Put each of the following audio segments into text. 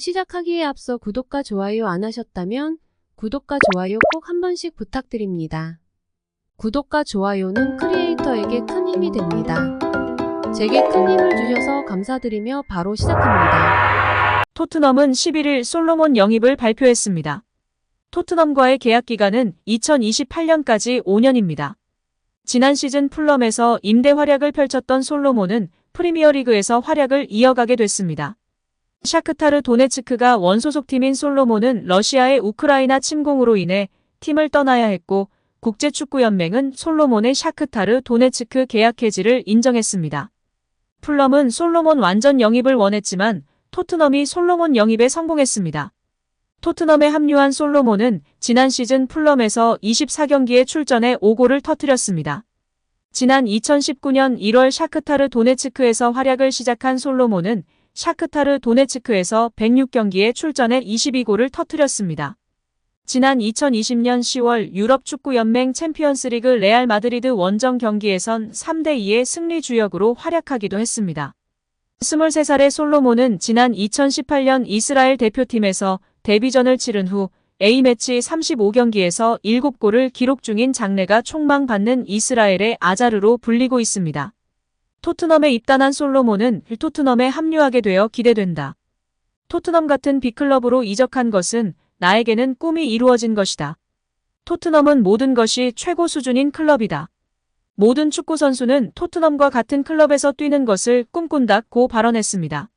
시작하기에 앞서 구독과 좋아요 안 하셨다면 구독과 좋아요 꼭 한 번씩 부탁드립니다. 구독과 좋아요는 크리에이터에게 큰 힘이 됩니다. 제게 큰 힘을 주셔서 감사드리며 바로 시작합니다. 토트넘은 11일 솔로몬 영입을 발표했습니다. 토트넘과의 계약 기간은 2028년까지 5년입니다. 지난 시즌 풀럼에서 임대 활약을 펼쳤던 솔로몬은 프리미어리그에서 활약을 이어가게 됐습니다. 샤크타르 도네츠크가 원소속팀인 솔로몬은 러시아의 우크라이나 침공으로 인해 팀을 떠나야 했고 국제축구연맹은 솔로몬의 샤크타르 도네츠크 계약 해지를 인정했습니다. 풀럼은 솔로몬 완전 영입을 원했지만 토트넘이 솔로몬 영입에 성공했습니다. 토트넘에 합류한 솔로몬은 지난 시즌 풀럼에서 24경기에 출전해 5골을 터뜨렸습니다. 지난 2019년 1월 샤크타르 도네츠크에서 활약을 시작한 솔로몬은 샤크타르 도네츠크에서 106경기에 출전해 22골을 터뜨렸습니다. 지난 2020년 10월 유럽축구연맹 챔피언스리그 레알 마드리드 원정 경기에선 3대2의 승리 주역으로 활약하기도 했습니다. 23살의 솔로몬은 지난 2018년 이스라엘 대표팀에서 데뷔전을 치른 후 A매치 35경기에서 7골을 기록 중인 장래가 촉망받는 이스라엘의 아자르로 불리고 있습니다. 토트넘에 입단한 솔로몬은 토트넘에 합류하게 되어 기대된다. 토트넘 같은 빅클럽으로 이적한 것은 나에게는 꿈이 이루어진 것이다. 토트넘은 모든 것이 최고 수준인 클럽이다. 모든 축구 선수는 토트넘과 같은 클럽에서 뛰는 것을 꿈꾼다고 발언했습니다.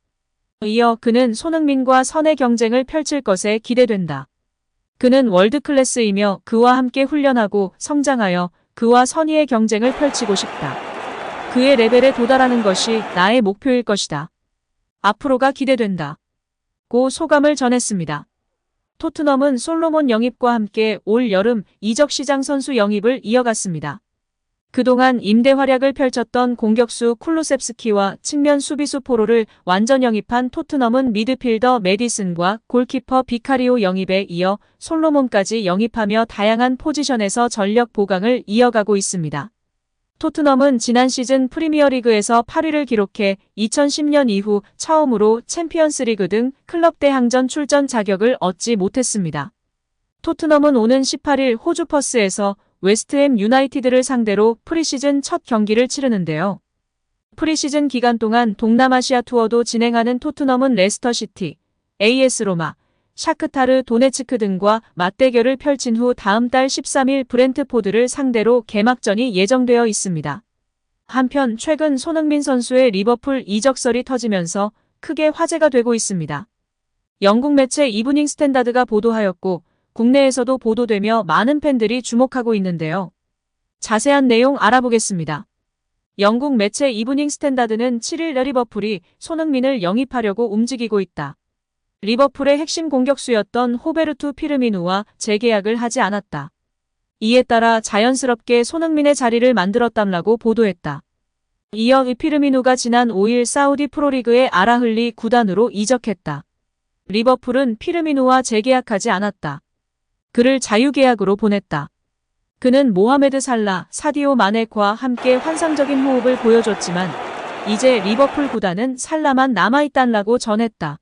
이어 그는 손흥민과 선의 경쟁을 펼칠 것에 기대된다. 그는 월드클래스이며 그와 함께 훈련하고 성장하여 그와 선의의 경쟁을 펼치고 싶다. 그의 레벨에 도달하는 것이 나의 목표일 것이다. 앞으로가 기대된다. 고 소감을 전했습니다. 토트넘은 솔로몬 영입과 함께 올 여름 이적시장 선수 영입을 이어갔습니다. 그동안 임대 활약을 펼쳤던 공격수 쿨루셉스키와 측면 수비수 포로를 완전 영입한 토트넘은 미드필더 메디슨과 골키퍼 비카리오 영입에 이어 솔로몬까지 영입하며 다양한 포지션에서 전력 보강을 이어가고 있습니다. 토트넘은 지난 시즌 프리미어리그에서 8위를 기록해 2010년 이후 처음으로 챔피언스리그 등 클럽 대항전 출전 자격을 얻지 못했습니다. 토트넘은 오는 18일 호주 퍼스에서 웨스트햄 유나이티드를 상대로 프리시즌 첫 경기를 치르는데요. 프리시즌 기간 동안 동남아시아 투어도 진행하는 토트넘은 레스터시티, AS 로마, 샤크타르 도네츠크 등과 맞대결을 펼친 후 다음 달 13일 브렌트포드를 상대로 개막전이 예정되어 있습니다. 한편 최근 손흥민 선수의 리버풀 이적설이 터지면서 크게 화제가 되고 있습니다. 영국 매체 이브닝 스탠다드가 보도하였고 국내에서도 보도되며 많은 팬들이 주목하고 있는데요. 자세한 내용 알아보겠습니다. 영국 매체 이브닝 스탠다드는 7일 리버풀이 손흥민을 영입하려고 움직이고 있다. 리버풀의 핵심 공격수였던 호베르투 피르미누와 재계약을 하지 않았다. 이에 따라 자연스럽게 손흥민의 자리를 만들었담라고 보도했다. 이어 피르미누가 지난 5일 사우디 프로리그의 알아흘리 구단으로 이적했다. 리버풀은 피르미누와 재계약하지 않았다. 그를 자유계약으로 보냈다. 그는 모하메드 살라, 사디오 마네과 함께 환상적인 호흡을 보여줬지만 이제 리버풀 구단은 살라만 남아있단라고 전했다.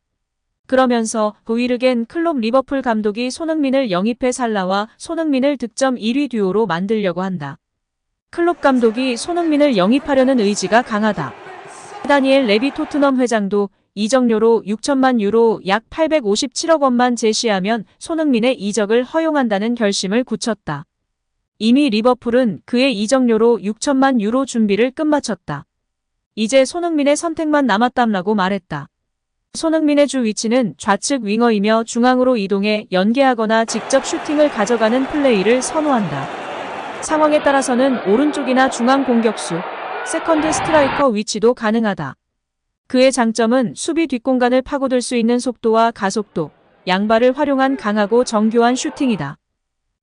그러면서 보이르겐 클롭 리버풀 감독이 손흥민을 영입해 살라와 손흥민을 득점 1위 듀오로 만들려고 한다. 클롭 감독이 손흥민을 영입하려는 의지가 강하다. 다니엘 레비 토트넘 회장도 이적료로 6천만 유로 약 857억 원만 제시하면 손흥민의 이적을 허용한다는 결심을 굳혔다. 이미 리버풀은 그의 이적료로 6천만 유로 준비를 끝마쳤다. 이제 손흥민의 선택만 남았담라고 말했다. 손흥민의 주 위치는 좌측 윙어이며 중앙으로 이동해 연계하거나 직접 슈팅을 가져가는 플레이를 선호한다. 상황에 따라서는 오른쪽이나 중앙 공격수, 세컨드 스트라이커 위치도 가능하다. 그의 장점은 수비 뒷공간을 파고들 수 있는 속도와 가속도, 양발을 활용한 강하고 정교한 슈팅이다.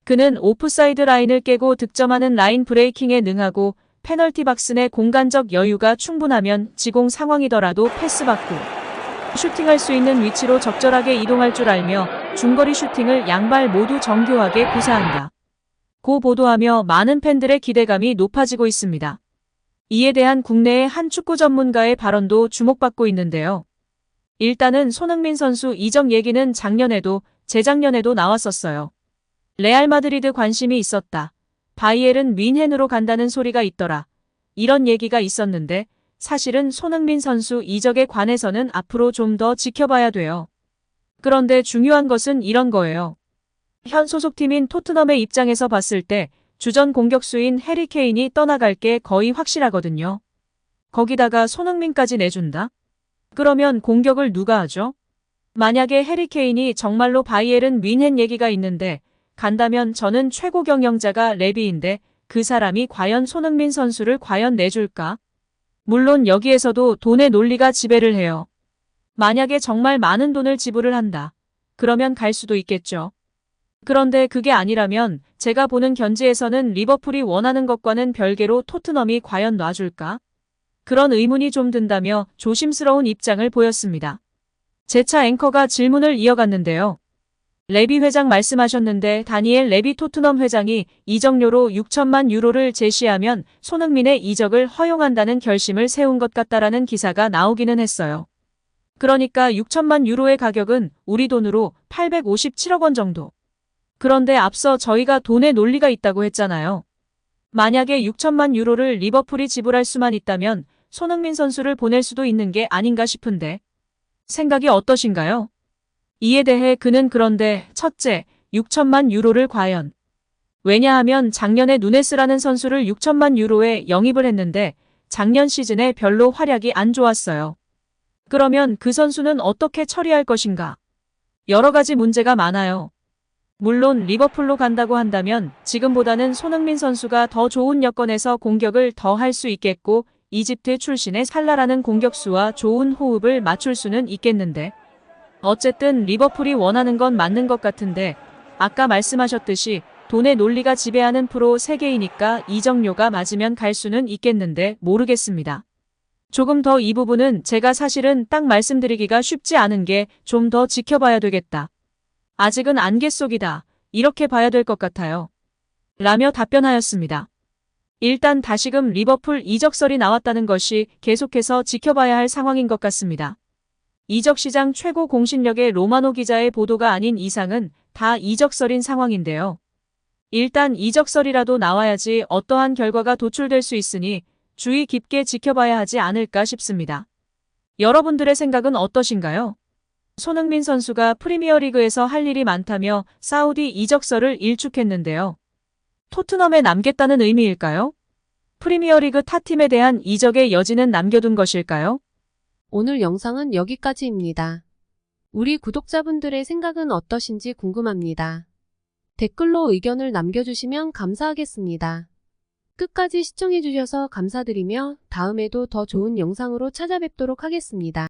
그는 오프사이드 라인을 깨고 득점하는 라인 브레이킹에 능하고 페널티 박스 내 공간적 여유가 충분하면 지공 상황이더라도 패스받고 슈팅할 수 있는 위치로 적절하게 이동할 줄 알며 중거리 슈팅을 양발 모두 정교하게 구사한다. 고 보도하며 많은 팬들의 기대감이 높아지고 있습니다. 이에 대한 국내의 한 축구 전문가의 발언도 주목받고 있는데요. 일단은 손흥민 선수 이적 얘기는 작년에도 재작년에도 나왔었어요. 레알 마드리드 관심이 있었다. 바이에른 뮌헨으로 간다는 소리가 있더라. 이런 얘기가 있었는데 사실은 손흥민 선수 이적에 관해서는 앞으로 좀 더 지켜봐야 돼요. 그런데 중요한 것은 이런 거예요. 현 소속팀인 토트넘의 입장에서 봤을 때 주전 공격수인 해리 케인이 떠나갈 게 거의 확실하거든요. 거기다가 손흥민까지 내준다? 그러면 공격을 누가 하죠? 만약에 해리 케인이 정말로 바이에른 뮌헨 얘기가 있는데 간다면 저는 최고 경영자가 레비인데 그 사람이 과연 손흥민 선수를 과연 내줄까? 물론 여기에서도 돈의 논리가 지배를 해요. 만약에 정말 많은 돈을 지불을 한다. 그러면 갈 수도 있겠죠. 그런데 그게 아니라면 제가 보는 견지에서는 리버풀이 원하는 것과는 별개로 토트넘이 과연 놔줄까? 그런 의문이 좀 든다며 조심스러운 입장을 보였습니다. 재차 앵커가 질문을 이어갔는데요. 레비 회장 말씀하셨는데 다니엘 레비 토트넘 회장이 이적료로 6천만 유로를 제시하면 손흥민의 이적을 허용한다는 결심을 세운 것 같다라는 기사가 나오기는 했어요. 그러니까 6천만 유로의 가격은 우리 돈으로 857억 원 정도. 그런데 앞서 저희가 돈의 논리가 있다고 했잖아요. 만약에 6천만 유로를 리버풀이 지불할 수만 있다면 손흥민 선수를 보낼 수도 있는 게 아닌가 싶은데 생각이 어떠신가요? 이에 대해 그는 그런데 첫째, 6천만 유로를 과연. 왜냐하면 작년에 누네스라는 선수를 6천만 유로에 영입을 했는데 작년 시즌에 별로 활약이 안 좋았어요. 그러면 그 선수는 어떻게 처리할 것인가? 여러 가지 문제가 많아요. 물론 리버풀로 간다고 한다면 지금보다는 손흥민 선수가 더 좋은 여건에서 공격을 더 할 수 있겠고 이집트 출신의 살라라는 공격수와 좋은 호흡을 맞출 수는 있겠는데 어쨌든 리버풀이 원하는 건 맞는 것 같은데 아까 말씀하셨듯이 돈의 논리가 지배하는 프로 세계이니까 이적료가 맞으면 갈 수는 있겠는데 모르겠습니다. 조금 더 이 부분은 제가 사실은 딱 말씀드리기가 쉽지 않은 게 좀 더 지켜봐야 되겠다. 아직은 안개 속이다. 이렇게 봐야 될 것 같아요. 라며 답변하였습니다. 일단 다시금 리버풀 이적설이 나왔다는 것이 계속해서 지켜봐야 할 상황인 것 같습니다. 이적시장 최고 공신력의 로마노 기자의 보도가 아닌 이상은 다 이적설인 상황인데요. 일단 이적설이라도 나와야지 어떠한 결과가 도출될 수 있으니 주의 깊게 지켜봐야 하지 않을까 싶습니다. 여러분들의 생각은 어떠신가요? 손흥민 선수가 프리미어리그에서 할 일이 많다며 사우디 이적설을 일축했는데요. 토트넘에 남겠다는 의미일까요? 프리미어리그 타팀에 대한 이적의 여지는 남겨둔 것일까요? 오늘 영상은 여기까지입니다. 우리 구독자분들의 생각은 어떠신지 궁금합니다. 댓글로 의견을 남겨주시면 감사하겠습니다. 끝까지 시청해주셔서 감사드리며 다음에도 더 좋은 영상으로 찾아뵙도록 하겠습니다.